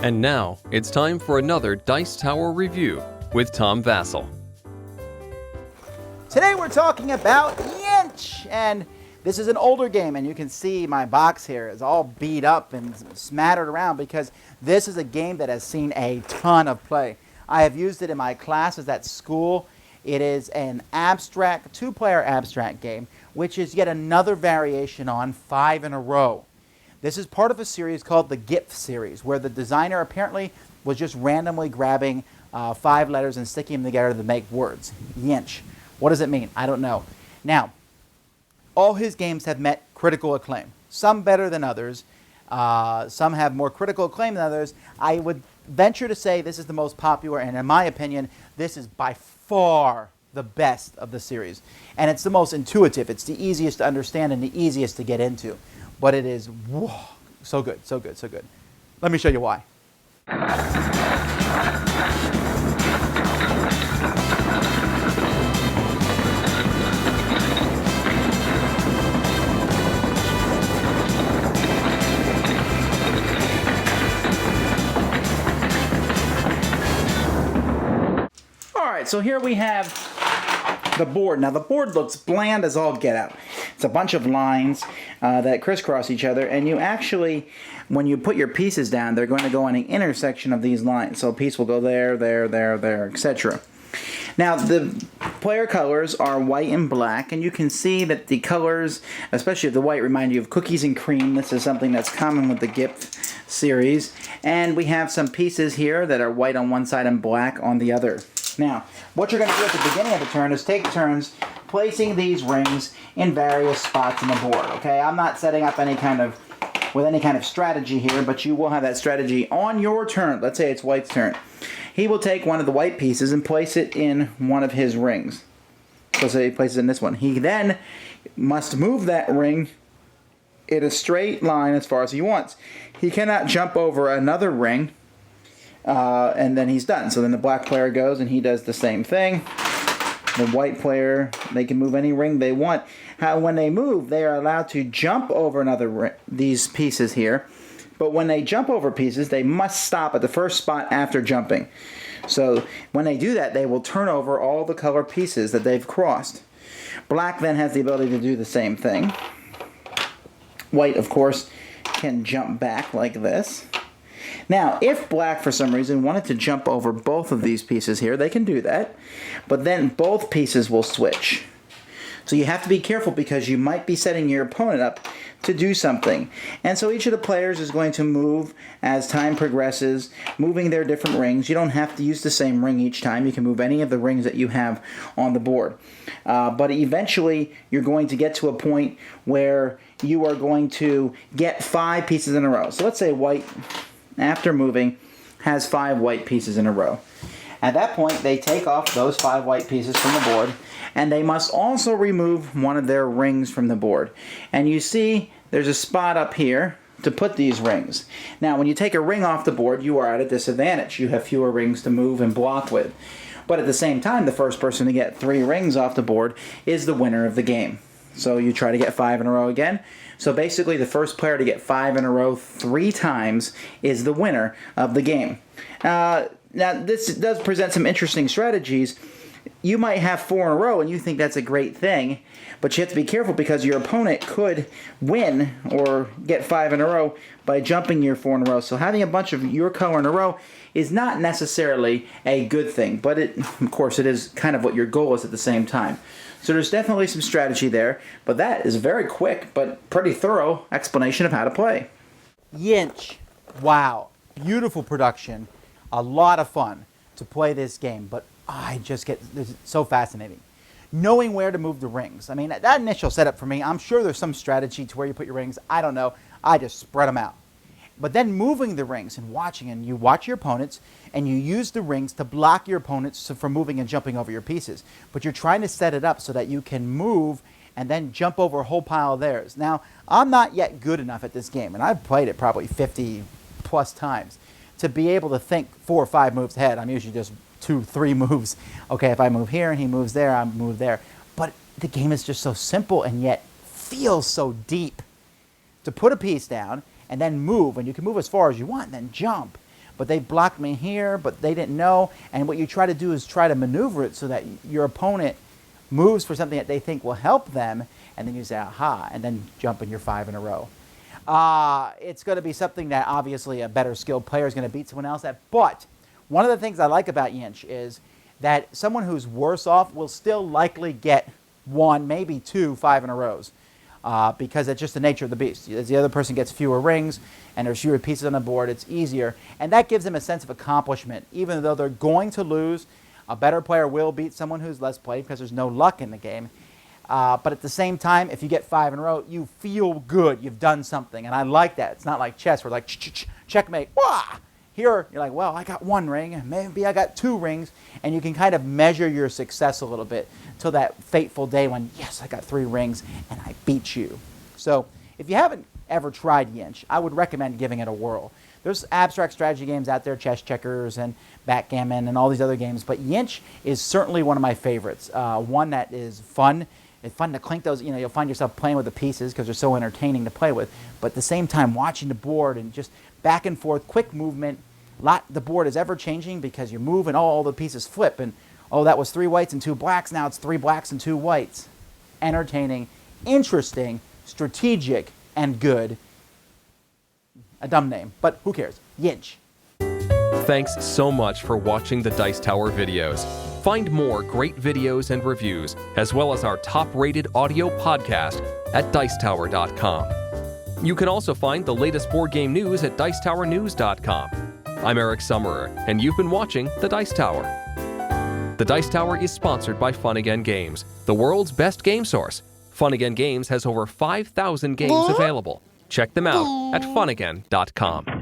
And now, it's time for another Dice Tower review with Tom Vasel. Today we're talking about YINSH, and this is an older game, and you can see my box here is all beat up and smattered around because this is a game that has seen a ton of play. I have used it in my classes at school. It is an abstract, two-player abstract game, which is yet another variation on 5 in a row. This is part of a series called the Gipf series, where the designer apparently was just randomly grabbing 5 letters and sticking them together to make words. YINSH. What does it mean? I don't know. Now, all his games have met critical acclaim. Some better than others. Some have more critical acclaim than others. I would venture to say this is the most popular, and in my opinion, this is by far the best of the series. And it's the most intuitive. It's the easiest to understand and the easiest to get into. But it is so good, so good, so good. Let me show you why. All right, so here we have the board. Now the board looks bland as all get out. It's a bunch of lines that crisscross each other, and you actually, when you put your pieces down, they're going to go on the intersection of these lines. So a piece will go there, there, there, there, etc. Now the player colors are white and black, and you can see that the colors, especially the white, remind you of cookies and cream. This is something that's common with the Gipf series. And we have some pieces here that are white on one side and black on the other. Now, what you're going to do at the beginning of the turn is take turns placing these rings in various spots in the board. Okay, I'm not setting up any kind of strategy here, but you will have that strategy on your turn. Let's say it's White's turn. He will take one of the white pieces and place it in one of his rings. So say he places it in this one. He then must move that ring in a straight line as far as he wants. He cannot jump over another ring. And then he's done. So then the black player goes and he does the same thing. The white player, they can move any ring they want. When they move, they are allowed to jump over these pieces here. But when they jump over pieces, they must stop at the first spot after jumping. So when they do that, they will turn over all the color pieces that they've crossed. Black then has the ability to do the same thing. White, of course, can jump back like this. Now, if black, for some reason, wanted to jump over both of these pieces here, they can do that. But then both pieces will switch. So you have to be careful because you might be setting your opponent up to do something. And so each of the players is going to move as time progresses, moving their different rings. You don't have to use the same ring each time. You can move any of the rings that you have on the board. But eventually, you're going to get to a point where you are going to get 5 pieces in a row. So let's say white, after moving, has 5 white pieces in a row. At that point, they take off those 5 white pieces from the board, and they must also remove one of their rings from the board. And you see there's a spot up here to put these rings. Now, when you take a ring off the board, you are at a disadvantage. You have fewer rings to move and block with. But at the same time, the first person to get 3 rings off the board is the winner of the game. So you try to get 5 in a row again. So basically, the first player to get 5 in a row 3 times is the winner of the game. Now, this does present some interesting strategies. You might have 4 in a row, and you think that's a great thing, but you have to be careful because your opponent could win or get 5 in a row by jumping your 4 in a row. So having a bunch of your color in a row is not necessarily a good thing, but of course, it is kind of what your goal is at the same time. So there's definitely some strategy there, but that is a very quick but pretty thorough explanation of how to play. YINSH. Wow. Beautiful production. A lot of fun to play this game, but this is so fascinating. Knowing where to move the rings. I mean, that initial setup for me, I'm sure there's some strategy to where you put your rings. I don't know. I just spread them out. But then moving the rings and watching, and you watch your opponents, and you use the rings to block your opponents from moving and jumping over your pieces. But you're trying to set it up so that you can move and then jump over a whole pile of theirs. Now, I'm not yet good enough at this game, and I've played it probably 50 plus times, to be able to think 4 or 5 moves ahead. I'm usually just 2, 3 moves. Okay, if I move here and he moves there, I move there. But the game is just so simple and yet feels so deep. To put a piece down and then move, and you can move as far as you want and then jump. But they blocked me here, but they didn't know. And what you try to do is try to maneuver it so that your opponent moves for something that they think will help them, and then you say, aha, and then jump in your 5 in a row. It's going to be something that obviously a better skilled player is going to beat someone else at. But one of the things I like about YINSH is that someone who's worse off will still likely get 1, maybe 2 5 in a rows. Because it's just the nature of the beast. As the other person gets fewer rings and there's fewer pieces on the board, it's easier. And that gives them a sense of accomplishment. Even though they're going to lose, a better player will beat someone who's less played because there's no luck in the game. But at the same time, if you get 5 in a row, you feel good. You've done something. And I like that. It's not like chess where like, checkmate. Wah! Here, you're like, well, I got 1 ring. Maybe I got 2 rings. And you can kind of measure your success a little bit till that fateful day when, yes, I got 3 rings and I beat you. So if you haven't ever tried YINSH, I would recommend giving it a whirl. There's abstract strategy games out there, chess checkers and backgammon and all these other games, but YINSH is certainly one of my favorites. One that is fun. It's fun to clink those, you'll find yourself playing with the pieces because they're so entertaining to play with, but at the same time watching the board and just back and forth, quick movement. The board is ever changing because you move and all the pieces flip, and oh, that was 3 whites and 2 blacks, now it's 3 blacks and 2 whites. Entertaining, interesting, strategic, and good. A dumb name, but who cares? YINSH. Thanks so much for watching the Dice Tower videos. Find more great videos and reviews, as well as our top-rated audio podcast at Dicetower.com. You can also find the latest board game news at Dicetowernews.com. I'm Eric Summerer, and you've been watching The Dice Tower. The Dice Tower is sponsored by Fun Again Games, the world's best game source. Fun Again Games has over 5,000 games available. Check them out at funagain.com.